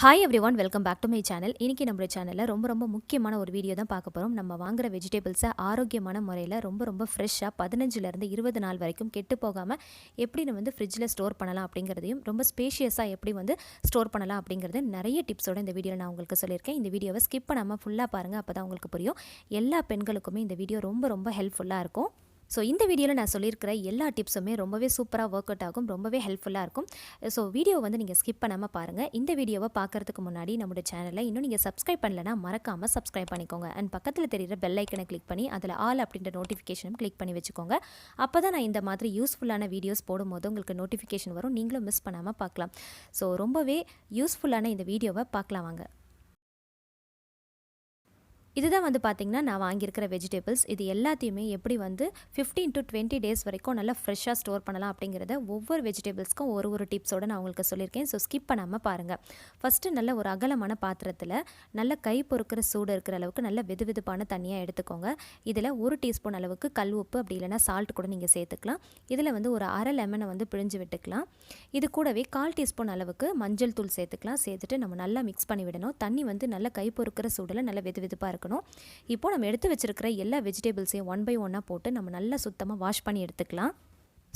Hi everyone, welcome back to my channel. இன்றைக்கி நம்ம சேனலில் ரொம்ப முக்கியமான ஒரு வீடியோ தான் பார்க்க போகிறோம். நம்ம வாங்குகிற வெஜிடபிள்ஸை ஆரோக்கியமான முறையில் ரொம்ப ஃப்ரெஷ்ஷாக 15லேருந்து 20 நாள் வரைக்கும் கெட்டு போகாமல் எப்படி நம்ம ஃப்ரிட்ஜில் ஸ்டோர் பண்ணலாம் அப்படிங்கிறதையும், ரொம்ப ஸ்பேஷியஸாக எப்படி ஸ்டோர் பண்ணலாம் அப்படிங்கிறது நிறைய டிப்ஸோடு இந்த வீடியோவில் நான் உங்களுக்கு சொல்லியிருக்கேன். இந்த வீடியோவை ஸ்கிப் பண்ணாமல் ஃபுல்லாக பாருங்கள், அப்போ தான் உங்களுக்கு புரியும். எல்லா பெண்களுக்குமே இந்த வீடியோ ரொம்ப ஹெல்ப்ஃபுல்லாக இருக்கும். ஸோ இந்த வீடியோவில் நான் சொல்லியிருக்கிற எல்லா டிப்ஸுமே ரொம்பவே சூப்பராக ஒர்க் அவுட் ஆகும், ரொம்பவே ஹெல்ப்ஃபுல்லாக இருக்கும். ஸோ வீடியோ நீங்கள் ஸ்கிப் பண்ணாமல் பாருங்கள். இந்த வீடியோவை பார்க்குறதுக்கு முன்னாடி நம்மளோட சேனலை இன்னும் நீங்கள் சப்ஸ்கிரைப் பண்ணலைன்னா மறக்காமல் சப்ஸ்கிரைப் பண்ணிக்கோங்க. அண்ட் பக்கத்தில் தெரிகிற பெல் ஐக்கனை கிளிக் பண்ணி அதில் ஆல் அப்படின்ற நோட்டிஃபிகேஷனும் கிளிக் பண்ணி வச்சுக்கோங்க. அப்போ தான் நான் இந்த மாதிரி யூஸ்ஃபுல்லான வீடியோஸ் போடும்போது உங்களுக்கு நோட்டிஃபிகேஷன் வரும், நீங்களும் மிஸ் பண்ணாமல் பார்க்கலாம். ஸோ ரொம்பவே யூஸ்ஃபுல்லான இந்த வீடியோவை பார்க்கலாம் வாங்க. இதுதான் பார்த்திங்கன்னா நான் வாங்கியிருக்கிற வெஜிடபிள்ஸ். இது எல்லாத்தையுமே எப்படி 15 to 20 டேஸ் வரைக்கும் நல்லா ஃப்ரெஷ்ஷாக ஸ்டோர் பண்ணலாம் அப்படிங்கிறத ஒவ்வொரு வெஜிடபிள்ஸ்க்கும் ஒரு டிப்ஸோடு நான் உங்களுக்கு சொல்லியிருக்கேன். ஸோ ஸ்கிப் பண்ணாமல் பாருங்கள். ஃபஸ்ட்டு நல்ல ஒரு அகலமான பாத்திரத்தில் நல்ல கை பொறுக்கிற சூடு இருக்கிற அளவுக்கு நல்ல வெதுவெதுப்பான தண்ணியாக எடுத்துக்கோங்க. இதில் 1 டீஸ்பூன் அளவுக்கு கல் உப்பு, அப்படி இல்லைனா சால்ட் கூட நீங்கள் சேர்த்துக்கலாம். இதில் ஒரு அரை லெமனை பிழிஞ்சு விட்டுக்கலாம். இது கூடவே 1/4 டீஸ்பூன் அளவுக்கு மஞ்சள் தூள் சேர்த்துக்கலாம். சேர்த்துட்டு நம்ம நல்லா மிக்ஸ் பண்ணி விடணும். தண்ணி நல்ல கை பொறுக்கிற சூடில் நல்ல வெதுவெதுப்பாக இருக்கணும். இப்போ நம்ம எடுத்து வச்சிருக்கிற எல்லா வெஜிடபிள்ஸையும் 1 by 1 போட்டு நம்ம நல்லா சுத்தமாக வாஷ் பண்ணி எடுத்துக்கலாம்.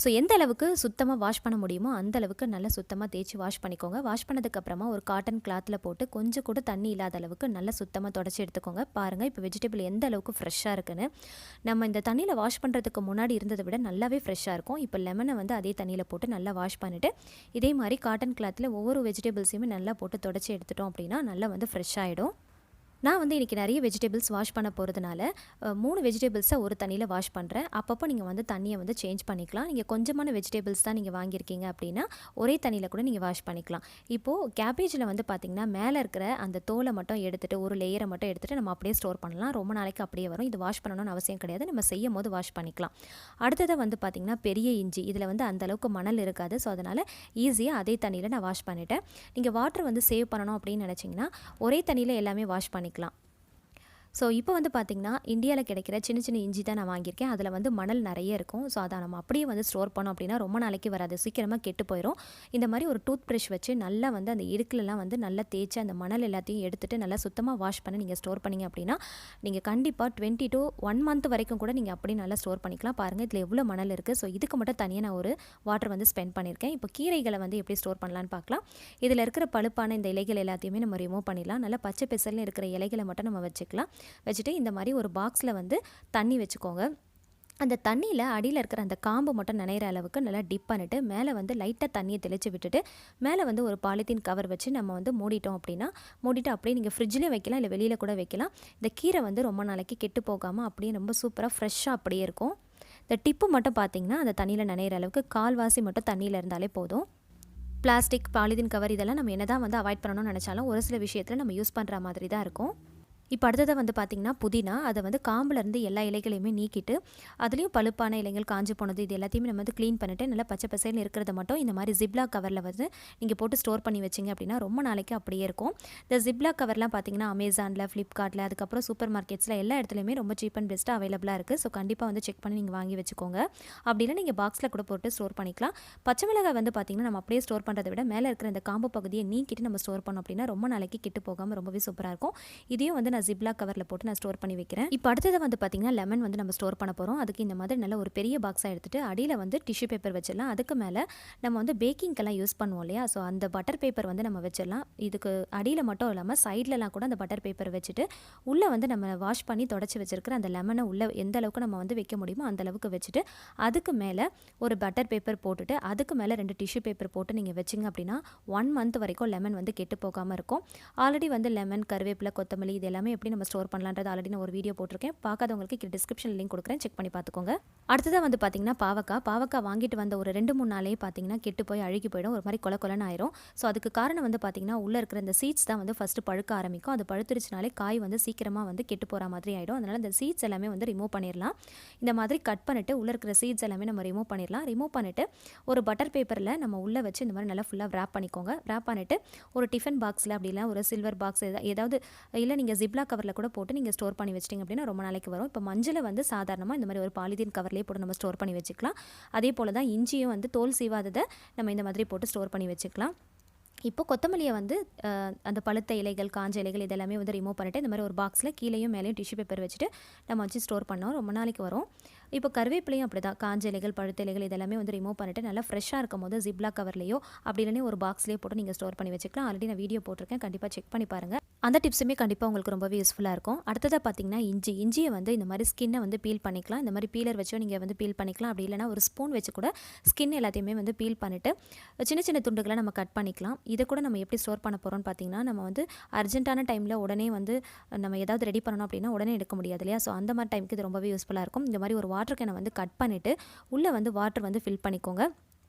ஸோ எந்த அளவுக்கு சுத்தமாக வாஷ் பண்ண முடியுமோ அந்த அளவுக்கு நல்லா சுத்தமாக தேய்ச்சி வாஷ் பண்ணிக்கோங்க. வாஷ் பண்ணதுக்கப்புறமா ஒரு காட்டன் கிளாத்தில் போட்டு கொஞ்சம் கூட தண்ணி இல்லாத அளவுக்கு நல்லா சுத்தமாக தொடச்சி எடுத்துக்கோங்க. பாருங்கள் இப்போ வெஜிடபிள் எந்த அளவுக்கு ஃப்ரெஷ்ஷாக இருக்குன்னு. நம்ம இந்த தண்ணியில் வாஷ் பண்ணுறதுக்கு முன்னாடி இருந்ததை விட நல்லாவே ஃப்ரெஷ்ஷாக இருக்கும். இப்போ லெமனை அதே தண்ணியில் போட்டு நல்லா வாஷ் பண்ணிவிட்டு இதே மாதிரி காட்டன் கிளாத்தில் ஒவ்வொரு வெஜிடபிள்ஸையுமே நல்லா போட்டு தொடச்சி எடுத்துட்டோம் அப்படின்னா நல்லா ஃப்ரெஷ்ஷாகிடும். நான் இன்றைக்கி நிறைய வெஜிடபிள்ஸ் வாஷ் பண்ண போகிறதுனால 3 வெஜிடபிள்ஸை ஒரு தண்ணியில் வாஷ் பண்ணுறேன். அப்பப்போ நீங்கள் தண்ணியை சேஞ்ச் பண்ணிக்கலாம். நீங்கள் கொஞ்சமான வெஜிடபிள்ஸ் தான் நீங்கள் வாங்கியிருக்கீங்க அப்படின்னா ஒரே தண்ணியில் கூட நீங்கள் வாஷ் பண்ணிக்கலாம். இப்போது கேபேஜில் பார்த்திங்கன்னா மேலே இருக்கிற அந்த தோலை மட்டும் எடுத்துகிட்டு ஒரு லேயரை மட்டும் எடுத்துகிட்டு நம்ம அப்படியே ஸ்டோர் பண்ணலாம். ரொம்ப நாளைக்கு அப்படியே வரும். இது வாஷ் பண்ணணும்னு அவசியம் கிடையாது, நம்ம செய்யும் போது வாஷ் பண்ணிக்கலாம். அடுத்ததாக பார்த்திங்கன்னா பெரிய இஞ்சி. இதில் அந்தளவுக்கு மணல் இருக்காது. ஸோ அதனால் ஈஸியாக அதே தண்ணியில் நான் வாஷ் பண்ணிவிட்டேன். நீங்கள் வாட்டர் சேவ் பண்ணணும் அப்படின்னு நினச்சிங்கன்னா ஒரே தண்ணியில் எல்லாமே வாஷ் பண்ணிக்கலாம். ஸோ இப்போ பார்த்திங்கன்னா இந்தியாவில் கிடைக்கிற சின்ன இஞ்சி தான் நான் வாங்கியிருக்கேன். அதில் மணல் நிறைய இருக்கும். ஸோ அதை நம்ம அப்படியே ஸ்டோர் பண்ணோம் அப்படின்னா ரொம்ப நாளைக்கு வராது, சீக்கிரமாக கெட்டு போயிடும். இந்த மாதிரி ஒரு டூத் ப்ரஷ் வச்சு நல்லா அந்த இடுக்கிலலாம் நல்லா தேய்ச்சி அந்த மணல் எல்லாத்தையும் எடுத்துகிட்டு நல்லா சுத்தமாக வாஷ் பண்ணி நீங்கள் ஸ்டோர் பண்ணிங்க அப்படின்னா நீங்கள் கண்டிப்பாக 20 to 1 month வரைக்கும் கூட நீங்கள் அப்படி நல்லா ஸ்டோர் பண்ணிக்கலாம். பாருங்கள் இதில் எவ்வளோ மணல் இருக்குது. ஸோ இதுக்கு மட்டும் தனியாக நான் ஒரு வாட்டர் ஸ்பெண்ட் பண்ணியிருக்கேன். இப்போ கீரைகளை எப்படி ஸ்டோர் பண்ணலான்னு பார்க்கலாம். இதில் இருக்கிற பழுப்பான இந்த இலைகள் எல்லாத்தையுமே நம்ம ரிமூவ் பண்ணிடலாம். நல்லா பச்சை பெசல்னு இருக்கிற இலைகளை மட்டும் நம்ம வச்சுக்கலாம். வச்சுட்டு இந்த மாதிரி ஒரு பாக்ஸில் தண்ணி வச்சுக்கோங்க. அந்த தண்ணியில் அடியில் இருக்கிற அந்த காம்பு மட்டும் நனைகிற அளவுக்கு நல்லா டிப் பண்ணிவிட்டு மேலே லைட்டாக தண்ணியை தெளித்து விட்டுட்டு மேலே ஒரு பாலித்தீன் கவர் வச்சு நம்ம மூடிட்டோம் அப்படின்னா மூடிட்டு அப்படியே நீங்கள் ஃப்ரிட்ஜ்லேயே வைக்கலாம், இல்லை வெளியில் கூட வைக்கலாம். இந்த கீரை ரொம்ப நாளைக்கு கெட்டு போகாமல் அப்படியே ரொம்ப சூப்பராக ஃப்ரெஷ்ஷாக அப்படியே இருக்கும். இந்த டிப்பு மட்டும் பார்த்திங்கன்னா அந்த தண்ணியில் நனைகிற அளவுக்கு கால்வாசி மட்டும் தண்ணியில் இருந்தாலே போதும். பிளாஸ்டிக், பாலித்தீன் கவர் இதெல்லாம் நம்ம என்ன தான் அவாய்ட் பண்ணணும்னு நினச்சாலும் ஒரு சில விஷயத்தில் நம்ம யூஸ் பண்ணுற மாதிரி தான் இருக்கும். இப்போ அடுத்ததை பார்த்திங்கன்னா புதினா. அதை காம்புலேருந்து எல்லா இலைகளையுமே நீக்கிட்டு அதுலேயும் பழுப்பான இலைகள், காஞ்சு போனது, இது எல்லாத்தையுமே நம்ம க்ளீன் பண்ணிவிட்டு நல்லா பச்சை பசைன்னு இருக்கிறத மட்டும் இந்த மாதிரி ஜிப்லாக் கவரில் நீங்கள் போட்டு ஸ்டோர் பண்ணி வச்சிங்க அப்படின்னா ரொம்ப நாளைக்கு அப்படியே இருக்கும். இந்த ஜிப்லாக் கவர்லாம் பார்த்திங்கன்னா அமேசானில், ஃப்ளிப்கார்ட்டில், அதுக்கப்புறம் சூப்பர் மார்க்கெட்ஸில் எல்லா இடத்துலையுமே ரொம்ப சீப் அண்ட் பெஸ்ட்டாக அவைலபிளாக இருக்குது. ஸோ கண்டிப்பாக செக் பண்ணி நீங்கள் வாங்கி வச்சுக்கோங்க. அப்படின்னா நீங்கள் பாக்ஸில் கூட போட்டு ஸ்டோர் பண்ணிக்கலாம். பச்சை மிளகாய் பார்த்திங்கன்னா நம்ம அப்படியே ஸ்டோர் பண்ணுறதை விட மேலே இருக்கிற இந்த காம்பு பகுதியை நீக்கிட்டு நம்ம ஸ்டோர் பண்ணோம் அப்படின்னா ரொம்ப நாளைக்கு கெட்டு போகாமல் ரொம்பவே சூப்பராக இருக்கும். இதையும் நான் ஜிப்லாக் கவரில் போட்டு நான் ஸ்டோர் பண்ணி வைக்கிறேன். இப்போ அடுத்தது பார்த்திங்கன்னா லெமன் நம்ம ஸ்டோர் பண்ண போகிறோம். அதுக்கு இந்த மாதிரி நல்ல ஒரு பெரிய பாக்ஸாக எடுத்துகிட்டு அடியில் டிஷ்யூ பேப்பர் வச்சிடலாம். அதுக்கு மேலே நம்ம பேக்கிங்கெல்லாம் யூஸ் பண்ணுவோம் இல்லையா, ஸோ அந்த பட்டர் பேப்பர் நம்ம வச்சிடலாம். இதுக்கு அடியில் மட்டும் இல்லாமல் சைட்லலாம் கூட அந்த பட்டர் பேப்பர் வச்சுட்டு உள்ளே நம்ம வாஷ் பண்ணி தொடச்சி வச்சிருக்கிற அந்த லெமனை உள்ளே எந்த அளவுக்கு நம்ம வைக்க முடியுமோ அந்த அளவுக்கு வச்சுட்டு அதுக்கு மேலே ஒரு பட்டர் பேப்பர் போட்டுட்டு அதுக்கு மேலே 2 டிஷ்யூ பேப்பர் போட்டு நீங்கள் வச்சிங்க அப்படின்னா 1 month வரைக்கும் லெமன் கெட்டு போகாமல் இருக்கும். ஆல்ரெடி லெமன், கருவேப்பிலை, கொத்தமல்லி இது எல்லாமே எப்படி நம்ம ஸ்டோர் பண்ணலான்றது ஆல்ரெடி நான் ஒரு வீடியோ போட்டிருக்கேன். பார்க்காதவங்களுக்கு கீழே டிஸ்கிரிப்ஷன் லிங்க் கொடுக்குறேன், செக் பண்ணி பார்த்துக்கோங்க. அடுத்ததாக பார்த்தீங்கன்னா பாவக்காய் வாங்கிட்டு வந்த ஒரு 2-3 நாளே பார்த்தீங்கன்னா கெட்டு போய் அழுகி போயிடும், ஒரு மாதிரி கொலன்னு ஆயிரும். ஸோ அதுக்கு காரணம் பார்த்தீங்கன்னா உள்ளே இருக்கிற இந்த சீட்ஸ் தான் ஃபஸ்ட்டு பழுக்க ஆரம்பிக்கும். அது பழுத்துருச்சுனாலே காய் சீக்கிரமாக கெட்டு போகிற மாதிரி ஆகிடும். அதனால் இந்த சீட்ஸ் எல்லாமே ரிமூவ் பண்ணிடலாம். இந்த மாதிரி கட் பண்ணிவிட்டு உள்ளே இருக்கிற சீட்ஸ் எல்லாமே நம்ம ரிமூவ் பண்ணிடலாம். ரிமூவ் பண்ணிவிட்டு ஒரு பட்டர் பேப்பரில் நம்ம உள்ளே வச்சு இந்த மாதிரி நல்லா ஃபுல்லாக ரேப் பண்ணிக்கோங்க. ரேப் பண்ணிவிட்டு ஒரு டிஃபன் பாக்ஸில் அப்படி இல்லை ஒரு சில்வர் பாக்ஸ் ஏதாவது இல்லை நீங்கள் ஜிப்லா கவரில் கூட போட்டு நீங்கள் ஸ்டோர் பண்ணி வச்சிட்டிங்க அப்படின்னா ரொம்ப நாளைக்கு வரும். இப்போ மஞ்சளை சாதாரணமாக இந்த மாதிரி ஒரு பாலித்தீன் கவர்லேயே போட்டு நம்ம ஸ்டோர் பண்ணி வச்சுக்கலாம். அதே போல் தான் இஞ்சியும் தோல் சீவாததை நம்ம இந்த மாதிரி போட்டு ஸ்டோர் பண்ணி வச்சுக்கலாம். இப்போ கொத்தமல்லியை வந்து அந்த பழுத்த இலைகள், காஞ்ச இலைகள் இதெல்லாமே வந்து ரிமூவ் பண்ணிவிட்டு இந்த மாதிரி ஒரு பாக்ஸில் கீழேயும் மேலேயும் டிஷ்யூ பேப்பர் வச்சுட்டு நம்ம வச்சு ஸ்டோர் பண்ணோம், ரொம்ப நாளைக்கு வரும். இப்போ கருவேப்பிலையும் அப்படி தான், காஞ்ச இலைகள், பழுத்த இலைகள் இதெல்லாமே வந்து ரிமூவ் பண்ணிவிட்டு நல்லா ஃப்ரெஷ்ஷாக இருக்கும் போது ஜிப்லாக் கவர்லேயோ அப்படி இல்லைனா ஒரு பாக்ஸ்லேயே போட்டு நீங்கள் ஸ்டோர் பண்ணி வச்சுக்கலாம். ஆல்ரெடி நான் வீடியோ போட்டிருக்கேன், கண்டிப்பாக செக் பண்ணி பாருங்கள். அந்த டிப்ஸுமே கண்டிப்பாக உங்களுக்கு ரொம்பவே யூஸ்ஃபுல்லாக இருக்கும். அடுத்ததாக பார்த்தீங்கன்னா இஞ்சியை வந்து இந்த மாதிரி ஸ்கின்னை வந்து பீல் பண்ணிக்கலாம். இந்த மாதிரி பீலர் வச்சோ நீங்கள் வந்து பீல் பண்ணிக்கலாம். அப்படி இல்லைனா ஒரு ஸ்பூன் வச்சு கூட ஸ்கின் எல்லாத்தையுமே வந்து பீல் பண்ணிவிட்டு சின்ன சின்ன துண்டுகளை நம்ம கட் பண்ணிக்கலாம். இதை கூட நம்ம எப்படி ஸ்டோர் பண்ண போகிறோம்னு பார்த்தீங்கன்னா, நம்ம வந்து அர்ஜென்ட்டான டைமில் உடனே வந்து நம்ம ஏதாவது ரெடி பண்ணணும் அப்படின்னா உடனே எடுக்க முடியாது இல்லையா? ஸோ அந்த மாதிரி டைமுக்கு இது ரொம்பவே யூஸ்ஃபுல்லாக இருக்கும். இந்த மாதிரி ஒரு வாட்டர் கேனை வந்து கட் பண்ணிவிட்டு உள்ளே வந்து வாட்டர் வந்து ஃபில் பண்ணிக்கோங்க.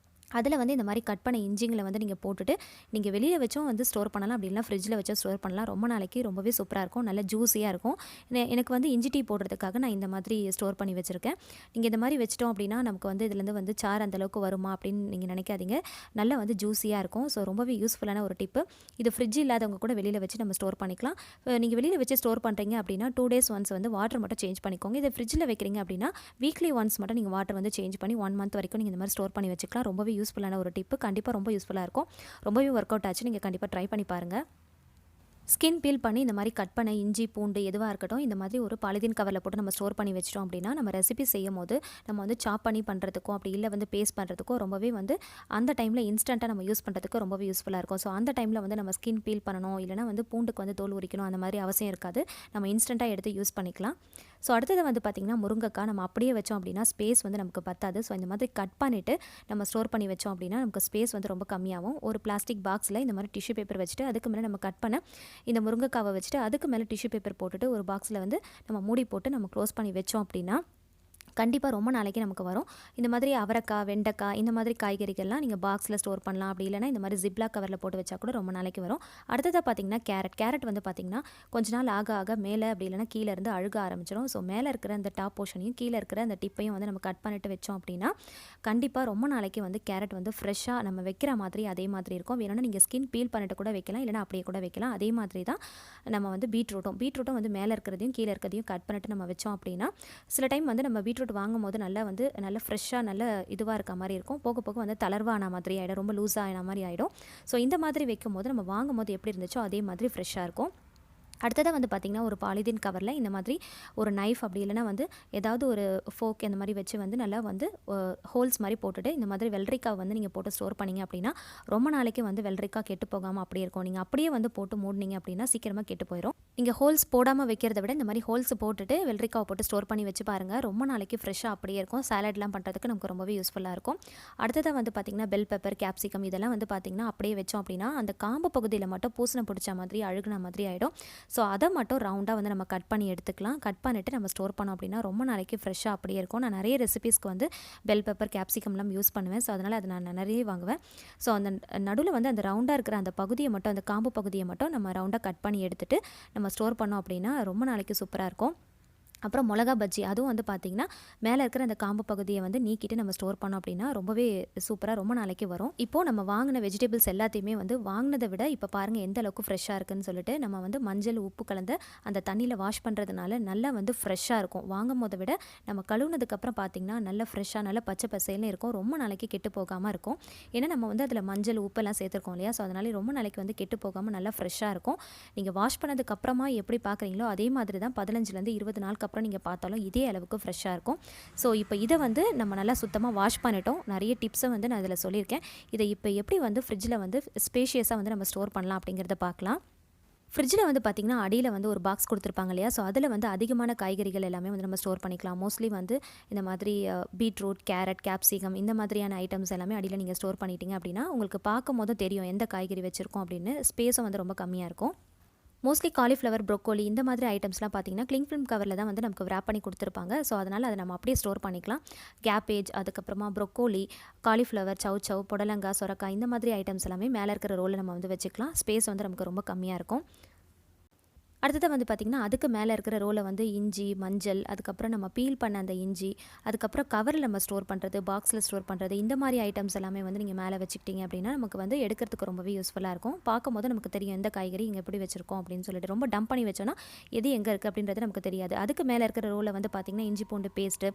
அதில் வந்து இந்த மாதிரி கட் பண்ண இஞ்சிங்களை வந்து நீங்கள் போட்டுட்டு நீங்கள் வெளியில் வச்சும் வந்து ஸ்டோர் பண்ணலாம், அப்படி இல்லைனா ஃப்ரிட்ஜில் வச்சும் ஸ்டோர் பண்ணலாம். ரொம்ப நாளைக்கு ரொம்பவே சூப்பராக இருக்கும், நல்ல ஜூஸியாக இருக்கும். எனக்கு வந்து இஞ்சி டீ போடுறதுக்காக நான் இந்த மாதிரி ஸ்டோர் பண்ணி வச்சுருக்கேன். நீங்கள் இந்த மாதிரி வச்சிட்டோம் அப்படின்னா நமக்கு வந்து இதுலேருந்து வந்து சாறு அந்தளவுக்கு வருமா அப்படின்னு நீங்கள் நினைக்காதீங்க, நல்லா வந்து ஜூஸியாக இருக்கும். ஸோ ரொம்பவே யூஸ்ஃபுல்லான ஒரு டிப்பு. இது ஃப்ரிட்ஜ் இல்லாதவங்க கூட வெளியில் வச்சு நம்ம ஸ்டோர் பண்ணிக்கலாம். நீங்கள் வெளியில் வச்சு ஸ்டோர் பண்ணுறீங்க அப்படின்னா 2 days ஒன்ஸ் வந்து வாட்டர் மட்டும் சேஞ்ச் பண்ணிக்கோங்க. இதை ஃப்ரிட்ஜில் வைக்கிறீங்க அப்படின்னா வீக்லி ஒன்ஸ் மட்டும் நீங்கள் வாட்டர் வந்து சேஞ்ச் பண்ணி 1 month வரைக்கும் நீங்கள் இந்த மாதிரி ஸ்டோர் பண்ணி வச்சுக்கலாம். ரொம்பவே யூஸ்ஃபுல்லான ஒரு டிப்பு, கண்டிப்பாக ரொம்ப யூஸ்ஃபுல்லாக இருக்கும். ரொம்பவே ஒர்க் அவுட் ஆச்சு, நீங்கள் கண்டிப்பாக ட்ரை பண்ணி பாருங்கள். ஸ்கின் பீல் பண்ணி இந்த மாதிரி கட் பண்ண இஞ்சி, பூண்டு எதுவாக இருக்கட்டும் இந்த மாதிரி ஒரு பாலிதீன் கவரில் போட்டு நம்ம ஸ்டோர் பண்ணி வச்சிட்டோம் அப்படின்னா நம்ம ரெசிபி செய்யும் போது நம்ம வந்து சாப் பண்ணி பண்ணுறதுக்கும் அப்படி இல்லை வந்து பேஸ்ட் பண்ணுறதுக்கும் ரொம்பவே வந்து அந்த டைமில் இன்ஸ்டண்ட்டாக நம்ம யூஸ் பண்ணுறதுக்கு ரொம்பவே யூஸ்ஃபுல்லாக இருக்கும். ஸோ அந்த டைமில் வந்து நம்ம ஸ்கின் பீல் பண்ணணும் இல்லைனா வந்து பூண்டுக்கு வந்து தோல் உரிக்கணும் அந்த மாதிரி அவசியம் இருக்காது, நம்ம இன்ஸ்டண்ட்டாக எடுத்து யூஸ் பண்ணிக்கலாம். ஸோ அடுத்தது வந்து பார்த்திங்கன்னா முருங்கைக்காய் நம்ம அப்படியே வச்சோம் அப்படின்னா ஸ்பேஸ் வந்து நமக்கு பத்தாது. ஸோ இந்த மாதிரி கட் பண்ணிவிட்டு நம்ம ஸ்டோர் பண்ணி வச்சோம் அப்படின்னா நமக்கு ஸ்பேஸ் வந்து ரொம்ப கம்மியாகும். ஒரு பிளாஸ்டிக் பாக்ஸில் இந்த மாதிரி டிஷ்யூ பேப்பர் வச்சுட்டு அதுக்கு மேலே நம்ம கட் பண்ண இந்த முருங்கைக்காவை வச்சுட்டு அதுக்கு மேலே டிஷ்யூ பேப்பர் போட்டுட்டு ஒரு பாக்ஸில் வந்து நம்ம மூடி போட்டு நம்ம க்ளோஸ் பண்ணி வச்சோம் அப்படின்னா கண்டிப்பாக ரொம்ப நாளைக்கு நமக்கு வரும். இந்த மாதிரி அவரைக்காய், வெண்டைக்காய் இந்த மாதிரி காய்கறிகள்லாம் நீங்கள் பாக்ஸில் ஸ்டோர் பண்ணலாம், அப்படி இல்லைனா இந்த மாதிரி ஜிப்லாக் கவரில் போட்டு வச்சா கூட ரொம்ப நாளைக்கு வரும். அடுத்ததாக பார்த்தீங்கன்னா கேரட் வந்து பார்த்திங்கன்னா கொஞ்ச நாள் ஆக ஆக மேலே அப்படி இல்லைனா கீழே இருந்து அழுக ஆரம்பிச்சிடும். ஸோ மேலே இருக்கிற அந்த டாப் போர்ஷனையும் கீழே இருக்கிற அந்த டிப்பையும் வந்து நம்ம கட் பண்ணிட்டு வச்சோம் அப்படின்னா கண்டிப்பாக ரொம்ப நாளைக்கு வந்து கேரட் வந்து ஃப்ரெஷ்ஷாக நம்ம வைக்கிற மாதிரி அதே மாதிரி இருக்கும். வேணும்னா நீங்கள் ஸ்கின் பீல் பண்ணிட்டு கூட வைக்கலாம், இல்லைனா அப்படியே கூட வைக்கலாம். அதே மாதிரி தான் நம்ம வந்து பீட்ரூட்டும் வந்து மேலே இருக்கிறதையும் கீழே இருக்கிறதையும் கட் பண்ணிட்டு நம்ம வச்சோம் அப்படின்னா சில டைம் வந்து நம்ம பீட்ரூட் வாங்கும் போது நல்லா ஃப்ரெஷ்ஷாக நல்ல இதுவாக இருக்க மாதிரி இருக்கும். போக போக வந்து தளர்வான மாதிரி ஆகிடும், ரொம்ப லூஸான மாதிரி ஆகிடும். ஸோ இந்த மாதிரி வைக்கும் போது நம்ம வாங்கும் போது எப்படி இருந்துச்சோ அதே மாதிரி ஃப்ரெஷ்ஷாக இருக்கும். அடுத்ததாக வந்து பார்த்திங்கன்னா ஒரு பாலிதீன் கவரில் இந்த மாதிரி ஒரு நைஃப் அப்படி இல்லைனா வந்து ஏதாவது ஒரு ஃபோக் இந்த மாதிரி வச்சு வந்து நல்லா வந்து ஹோல்ஸ் மாதிரி போட்டுட்டு இந்த மாதிரி வெள்ளரிக்காய் வந்து நீங்கள் போட்டு ஸ்டோர் பண்ணிங்க அப்படின்னா ரொம்ப நாளைக்கு வந்து வெள்ளரிக்காய் கெட்டு போகாமல் அப்படியே இருக்கும். நீங்கள் அப்படியே வந்து போட்டு மூடினீங்க அப்படின்னா சீக்கிரமாக கெட்டு போயிடும். நீங்கள் ஹோல்ஸ் போடாமல் வைக்கிறத விட இந்த மாதிரி ஹோல்ஸ் போட்டுட்டு வெள்ளரிக்காவை போட்டு ஸ்டோர் பண்ணி வச்சு பாருங்கள், ரொம்ப நாளைக்கு ஃப்ரெஷ்ஷாக அப்படியே இருக்கும். சாலட்லாம் பண்ணுறதுக்கு நமக்கு ரொம்பவே யூஸ்ஃபுல்லாக இருக்கும். அடுத்ததாக வந்து பார்த்திங்கன்னா பெல் பெப்பர், கேப்சிகம் இதெல்லாம் வந்து பார்த்திங்கன்னா அப்படியே வச்சோம் அப்படின்னா அந்த காம்பு பகுதியில் மட்டும் பூசணை பிடிச்ச மாதிரி அழுகுன மாதிரி ஆகிடும். ஸோ அதை மட்டும் ரவுண்டாக வந்து நம்ம கட் பண்ணி எடுத்துக்கலாம். கட் பண்ணிவிட்டு நம்ம ஸ்டோர் பண்ணோம் அப்படின்னா ரொம்ப நாளைக்கு ஃப்ரெஷ்ஷாக அப்படியே இருக்கும். நான் நிறைய ரெசிபீஸ்க்கு வந்து பெல் பெப்பர், கேப்சிகம்லாம் யூஸ் பண்ணுவேன். ஸோ அதனால் அதை நான் நிறைய வாங்குவேன். ஸோ அந்த நடுவில் வந்து அந்த ரவுண்டாக இருக்கிற அந்த பகுதியை மட்டும், அந்த காம்பு பகுதியை மட்டும் நம்ம ரவுண்டாக கட் பண்ணி எடுத்துகிட்டு நம்ம ஸ்டோர் பண்ணோம் அப்படின்னா ரொம்ப நாளைக்கு சூப்பராக இருக்கும். அப்புறம் மிளகா பஜ்ஜி அதுவும் வந்து பார்த்திங்கன்னா மேலே இருக்கிற அந்த காம்பு பகுதியை வந்து நீக்கிட்டு நம்ம ஸ்டோர் பண்ணோம் அப்படின்னா ரொம்பவே சூப்பராக ரொம்ப நாளைக்கு வரும். இப்போது நம்ம வாங்கின வெஜிடபிள்ஸ் எல்லாத்தையுமே வந்து வாங்கினதை விட இப்போ பாருங்கள் எந்த அளவுக்கு ஃப்ரெஷ்ஷாக இருக்குன்னு சொல்லிட்டு நம்ம வந்து மஞ்சள், உப்பு கலந்து அந்த தண்ணியில் வாஷ் பண்ணுறதுனால நல்லா வந்து ஃப்ரெஷ்ஷாக இருக்கும். வாங்கும் போதை விட நம்ம கழுவுனதுக்கப்புறம் பார்த்திங்கன்னா நல்லா ஃப்ரெஷ்ஷாக நல்லா பச்சை பசேல்னு இருக்கும், ரொம்ப நாளைக்கு கெட்டு போகாமல் இருக்கும். ஏன்னா நம்ம வந்து அதில் மஞ்சள், உப்பெல்லாம் சேர்த்துருக்கோம் இல்லையா? ஸோ அதனால ரொம்ப நாளைக்கு வந்து கெட்டு போகாமல் நல்லா ஃப்ரெஷ்ஷாக இருக்கும். நீங்கள் வாஷ் பண்ணதுக்கப்புறமா எப்படி பார்க்குறீங்களோ அதே மாதிரி தான் 15லேருந்து 20 நாளுக்கு அப்புறம் நீங்கள் பார்த்தாலும் இதே அளவுக்கு ஃப்ரெஷ்ஷாக இருக்கும். ஸோ இப்போ இதை வந்து நம்ம நல்லா சுத்தமாக வாஷ் பண்ணிட்டோம். நிறைய டிப்ஸை வந்து நான் இதில் சொல்லியிருக்கேன். இதை இப்போ எப்படி வந்து ஃப்ரிட்ஜில் வந்து ஸ்பேஷியஸாக வந்து நம்ம ஸ்டோர் பண்ணலாம் அப்படிங்கிறத பார்க்கலாம். ஃப்ரிட்ஜில் வந்து பார்த்திங்கன்னா அடியில் வந்து ஒரு பாக்ஸ் கொடுத்துருப்பாங்க இல்லையா? ஸோ அதில் வந்து அதிகமான காய்கறிகள் எல்லாமே வந்து நம்ம ஸ்டோர் பண்ணிக்கலாம். மோஸ்ட்லி வந்து இந்த மாதிரி பீட்ரூட், கேரட், கேப்சிகம் இந்த மாதிரியான ஐட்டம்ஸ் எல்லாமே அடியில் நீங்கள் ஸ்டோர் பண்ணிட்டீங்க அப்படின்னா உங்களுக்கு பார்க்கும் போது தெரியும் எந்த காய்கறி வச்சுருக்கோம் அப்படின்னு. ஸ்பேஸும் வந்து ரொம்ப கம்மியாக இருக்கும். மோஸ்ட்லி காலிஃப்ளவர், ப்ரோக்கோலி இந்த மாதிரி ஐட்டம்ஸ்லாம் பார்த்திங்கன்னா கிளிங் ஃபிலிம் கவரில் தான் வந்து நமக்கு ரேப் பண்ணி கொடுத்துருப்பாங்க. ஸோ அதனால் அதை நம்ம அப்படியே ஸ்டோர் பண்ணிக்கலாம். கேபேஜ், அதுக்கப்புறமா ப்ரோக்கோலி, காலிஃப்ளவர், சவ், புடலங்காய், சொரக்காய் இந்த மாதிரி ஐட்டம்ஸ் எல்லாமே மேலே இருக்கிற ரோலில் நம்ம வந்து வச்சுக்கலாம். ஸ்பேஸ் வந்து நமக்கு ரொம்ப கம்மியாக இருக்கும். அடுத்தது வந்து பார்த்திங்கன்னா அதுக்கு மேலே இருக்கிற ரோவில் வந்து இஞ்சி, மஞ்சள், அதுக்கப்புறம் நம்ம பீல் பண்ண அந்த இஞ்சி, அதுக்கப்புறம் கவரில் நம்ம ஸ்டோர் பண்ணுறது, பாக்ஸில் ஸ்டோர் பண்ணுறது, இந்த மாதிரி ஐட்டம்ஸ் எல்லாமே வந்து நீங்கள் மேலே வச்சுக்கிட்டீங்க அப்படின்னா நமக்கு வந்து எடுக்கிறதுக்கு ரொம்பவே யூஸ்ஃபுல்லாக இருக்கும். பார்க்கும்போது நமக்கு தெரியும் எந்த காய்கறி இங்கே எப்படி வச்சுருக்கோம் அப்படின்னு சொல்லிட்டு. ரொம்ப டம்ப் பண்ணி வச்சோன்னா எது எங்கே இருக்குது அப்படின்றது நமக்கு தெரியாது. அதுக்கு மேலே இருக்கிற ரோவில் வந்து பார்த்திங்கன்னா இஞ்சி பூண்டு பேஸ்ட்டு,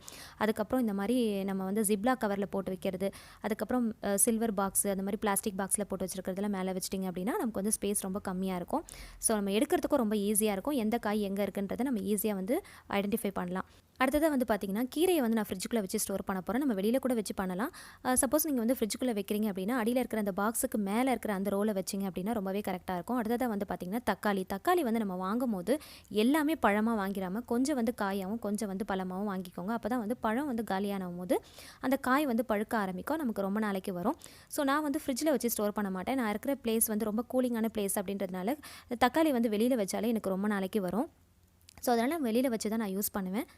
அதுக்கப்புறம் இந்த மாதிரி நம்ம வந்து ஜிப்லா கவரில் போட்டு வைக்கிறது, அதுக்கப்புறம் சில்வர் பாக்ஸ், அந்த மாதிரி பிளாஸ்டிக் பாக்ஸில் போட்டு வச்சுருக்கிறதுல மேலே வச்சிட்டிங்க அப்படின்னா நமக்கு வந்து ஸ்பேஸ் ரொம்ப கம்மியாக இருக்கும். ஸோ நம்ம எடுக்கிறதுக்கும் ரொம்ப ஈஸியாக இருக்கும். எந்த காய் எங்கே இருக்குன்றதை நம்ம ஈஸியாக வந்து ஐடென்டிஃபை பண்ணலாம். அடுத்ததாக வந்து பார்த்திங்கன்னா கீரையை வந்து நான் ஃப்ரிட்ஜுக்குள்ளே வச்சு ஸ்டோர் பண்ண போகிறேன். நம்ம வெளியில் கூட வச்சு பண்ணலாம். சப்போஸ் நீங்கள் வந்து ஃப்ரிட்ஜுக்குள்ளே வைக்கிறீங்க அப்படின்னா அடியில் இருக்கிற அந்த பாக்ஸுக்கு மேலே இருக்கிற அந்த ரோலை வச்சிங்க அப்படின்னா ரொம்பவே கரெக்டாக இருக்கும். அடுத்ததாக வந்து பார்த்திங்கன்னா தக்காளி வந்து நம்ம வாங்கும் போது எல்லாமே பழமாக வாங்கிடாமல் கொஞ்சம் வந்து காயாகவும் கொஞ்சம் வந்து பழமாகவும் வாங்கிக்கோங்க. அப்போ தான் வந்து பழம் வந்து காலியான போது அந்த காய் வந்து பழுக்க ஆரம்பிக்கும், நமக்கு ரொம்ப நாளைக்கு வரும். ஸோ நான் வந்து ஃப்ரிட்ஜில் வச்சு ஸ்டோர் பண்ண மாட்டேன். நான் இருக்கிற பிளேஸ் வந்து ரொம்ப கூலிங்கான பிளேஸ் அப்படின்றதுனால தக்காளி வந்து வெளியில் வச்சாலே எனக்கு ரொம்ப நாளைக்கு வரும். ஸோ அதனால் வெளியில் வச்சு தான் நான் யூஸ் பண்ணுவேன்.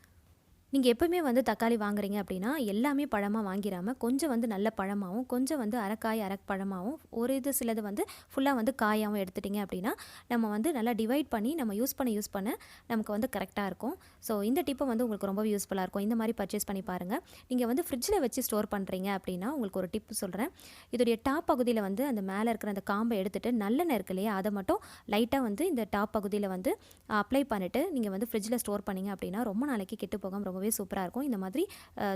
நீங்கள் எப்போவுமே வந்து தக்காளி வாங்குறீங்க அப்படின்னா எல்லாமே பழமாக வாங்கிடாமல் கொஞ்சம் வந்து நல்ல பழமாகவும் கொஞ்சம் வந்து அரைக்காய் பழமாகவும் ஒரு சிலது வந்து ஃபுல்லாக வந்து காயாகவும் எடுத்துட்டிங்க அப்படின்னா நம்ம வந்து நல்லா டிவைட் பண்ணி நம்ம யூஸ் பண்ண நமக்கு வந்து கரெக்டாக இருக்கும். ஸோ இந்த டிப்பை வந்து உங்களுக்கு ரொம்ப யூஸ்ஃபுல்லாக இருக்கும். இந்த மாதிரி பர்ச்சேஸ் பண்ணி பாருங்கள். நீங்கள் வந்து ஃப்ரிட்ஜில் வச்சு ஸ்டோர் பண்ணுறீங்க அப்படின்னா உங்களுக்கு ஒரு டிப்பு சொல்கிறேன். இதோடைய டாப் பகுதியில் வந்து அந்த மேலே இருக்கிற அந்த காம்பை எடுத்துகிட்டு நல்லெண்ணெய் இருக்கு இல்லையா, அதை மட்டும் லைட்டாக வந்து இந்த டாப் பகுதியில் வந்து அப்ளை பண்ணிவிட்டு நீங்கள் வந்து ஃப்ரிட்ஜில் ஸ்டோர் பண்ணிங்க அப்படின்னா ரொம்ப நாளைக்கு கெட்டு போகாமல் ரொம்பவே சூப்பராக இருக்கும். இந்த மாதிரி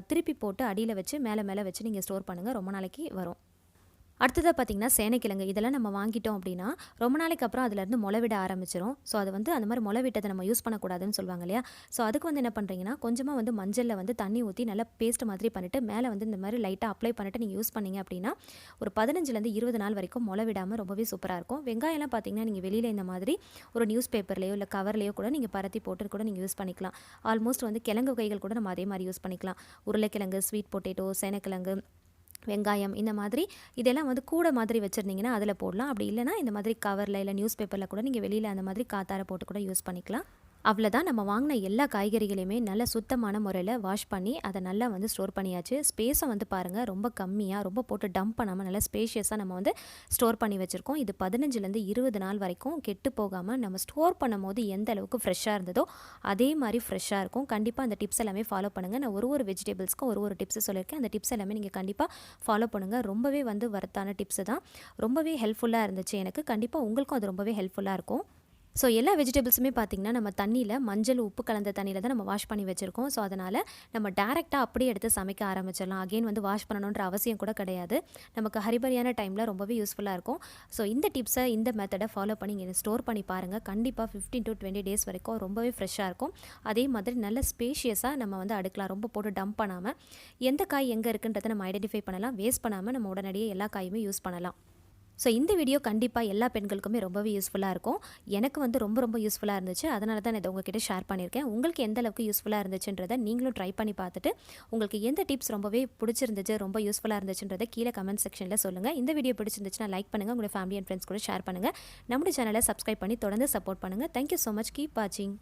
திருப்பி போட்டு அடியில் வச்சு மேலே வச்சு நீங்கள் ஸ்டோர் பண்ணுங்கள், ரொம்ப நாளைக்கு வரும். அடுத்ததாக பார்த்திங்கன்னா சேனைக்கிழங்கு, இதெல்லாம் நம்ம வாங்கிட்டோம் அப்படின்னா ரொம்ப நாளைக்கு அப்புறம் அதிலேருந்து முளை விட ஆரம்பிச்சிடும். ஸோ அது வந்து அந்த மாதிரி முளை விட்டதை நம்ம யூஸ் பண்ணக்கூடாதுன்னு சொல்லுவாங்க இல்லையா. ஸோ அதுக்கு வந்து என்ன பண்ணுறீங்கன்னா கொஞ்சமாக வந்து மஞ்சளில் வந்து தண்ணி ஊற்றி நல்லா பேஸ்ட் மாதிரி பண்ணிவிட்டு மேலே வந்து இந்த மாதிரி லைட்டாக அப்ளை பண்ணிவிட்டு நீங்கள் யூஸ் பண்ணிங்க அப்படின்னா ஒரு 15லேருந்து 20 நாள் வரைக்கும் முளை விடாமல் ரொம்பவே சூப்பராக இருக்கும். வெங்காயம்லாம் பார்த்திங்கன்னா நீங்கள் வெளியில் இந்த மாதிரி ஒரு நியூஸ் பேப்பர்லேயோ இல்லை கவர்லேயோ கூட நீங்கள் பரத்தி போட்டு கூட நீங்கள் யூஸ் பண்ணிக்கலாம். ஆல்மோஸ்ட் வந்து கிழங்கு வகைகள் கூட நம்ம அதே மாதிரி யூஸ் பண்ணிக்கலாம். உருளைக்கிழங்கு, ஸ்வீட் பொட்டேட்டோ, சேனைக்கிழங்கு, வெங்காயம், இந்த மாதிரி இதெல்லாம் வந்து கூட மாதிரி வச்சுருந்தீங்கன்னா அதில் போடலாம். அப்படி இல்லைனா இந்த மாதிரி கவரில் இல்லை நியூஸ் பேப்பரில் கூட நீங்கள் வெளியில் அந்த மாதிரி காத்தார போட்டு கூட யூஸ் பண்ணிக்கலாம். அவ்வளோதான், நம்ம வாங்கின எல்லா காய்கறிகளையுமே நல்ல சுத்தமான முறையில் வாஷ் பண்ணி அதை நல்லா வந்து ஸ்டோர் பண்ணியாச்சு. ஸ்பேஸை வந்து பாருங்கள், ரொம்ப கம்மியாக ரொம்ப போட்டு டம்ப் பண்ணாமல் நல்லா ஸ்பேஷியஸாக நம்ம வந்து ஸ்டோர் பண்ணி வச்சுருக்கோம். இது 15லேருந்து 20 நாள் வரைக்கும் கெட்டு போகாமல் நம்ம ஸ்டோர் பண்ணும் போது எந்த அளவுக்கு ஃப்ரெஷ்ஷாக இருந்ததோ அதே மாதிரி ஃப்ரெஷ்ஷாக இருக்கும். கண்டிப்பாக அந்த டிப்ஸ் எல்லாமே ஃபாலோ பண்ணுங்கள். நான் ஒரு வெஜிடபிள்ஸ்க்கும் ஒரு டிப்ஸ் சொல்லியிருக்கேன். அந்த டிப்ஸ் எல்லாமே நீங்கள் கண்டிப்பாக ஃபாலோ பண்ணுங்கள். ரொம்பவே வந்து வர்த்தான டிப்ஸு தான், ரொம்பவே ஹெல்ப்ஃபுல்லாக இருந்துச்சு எனக்கு. கண்டிப்பாக உங்களுக்கும் அது ரொம்பவே ஹெல்ப்ஃபுல்லாக இருக்கும். ஸோ எல்லா வெஜிடபிள்ஸுமே பார்த்திங்கன்னா நம்ம தண்ணியில் மஞ்சள் உப்பு கலந்த தண்ணியில் தான் நம்ம வாஷ் பண்ணி வச்சுருக்கோம். ஸோ அதனால் நம்ம டேரெக்டாக அப்படியே எடுத்து சமைக்க ஆரம்பிச்சிடலாம். அகெயின் வந்து வாஷ் பண்ணணுன்ற அவசியம் கூட கிடையாது. நமக்கு ஹரிபரியான டைமில் ரொம்பவே யூஸ்ஃபுல்லாக இருக்கும். ஸோ இந்த டிப்ஸை இந்த மெத்தடை ஃபாலோ பண்ணி நீங்கள் ஸ்டோர் பண்ணி பாருங்கள். கண்டிப்பாக 15 to 20 டேஸ் வரைக்கும் ரொம்பவே ஃப்ரெஷ்ஷாக இருக்கும். அதே மாதிரி நல்ல ஸ்பேஷியஸாக நம்ம வந்து அடுக்கலாம். ரொம்ப போட்டு டம்ப் பண்ணாமல் எந்த காய் எங்கே இருக்குன்றதை நம்ம ஐடென்டிஃபை பண்ணலாம். வேஸ்ட் பண்ணாமல் நம்ம உடனடியே எல்லா காயுமே யூஸ் பண்ணலாம். ஸோ இந்த வீடியோ கண்டிப்பாக எல்லா பெண்களுக்குமே ரொம்பவே யூஸ்ஃபுல்லாக இருக்கும். எனக்கு வந்து ரொம்ப யூஸ்ஃபுல்லாக இருந்துச்சு. அதனால தான் நான் இதை உங்ககிட்ட ஷேர் பண்ணியிருக்கேன். உங்களுக்கு எந்த அளவுக்கு யூஸ்ஃபுல்லாக இருந்துச்சுன்றதை நீங்களும் ட்ரை பண்ணி பார்த்துட்டு உங்களுக்கு எந்த டிப்ஸ் ரொம்பவே பிடிச்சிருந்துச்சு, ரொம்ப யூஸ்ஃபுல்லாக இருந்துச்சுன்றதை கீழே கமெண்ட் செக்ஷனில் சொல்லுங்கள். இந்த வீடியோ பிடிச்சிருந்துச்சுன்னா லைக் பண்ணுங்கள், உங்களோட ஃபேமிலி அண்ட் ஃப்ரெண்ட்ஸ் கூட ஷேர் பண்ணுங்கள். நம்முடைய சேனலை சப்ஸ்கிரைப் பண்ணி தொடர்ந்து சப்போர்ட் பண்ணுங்கள். Thank you so much. கீப் வாட்சிங்.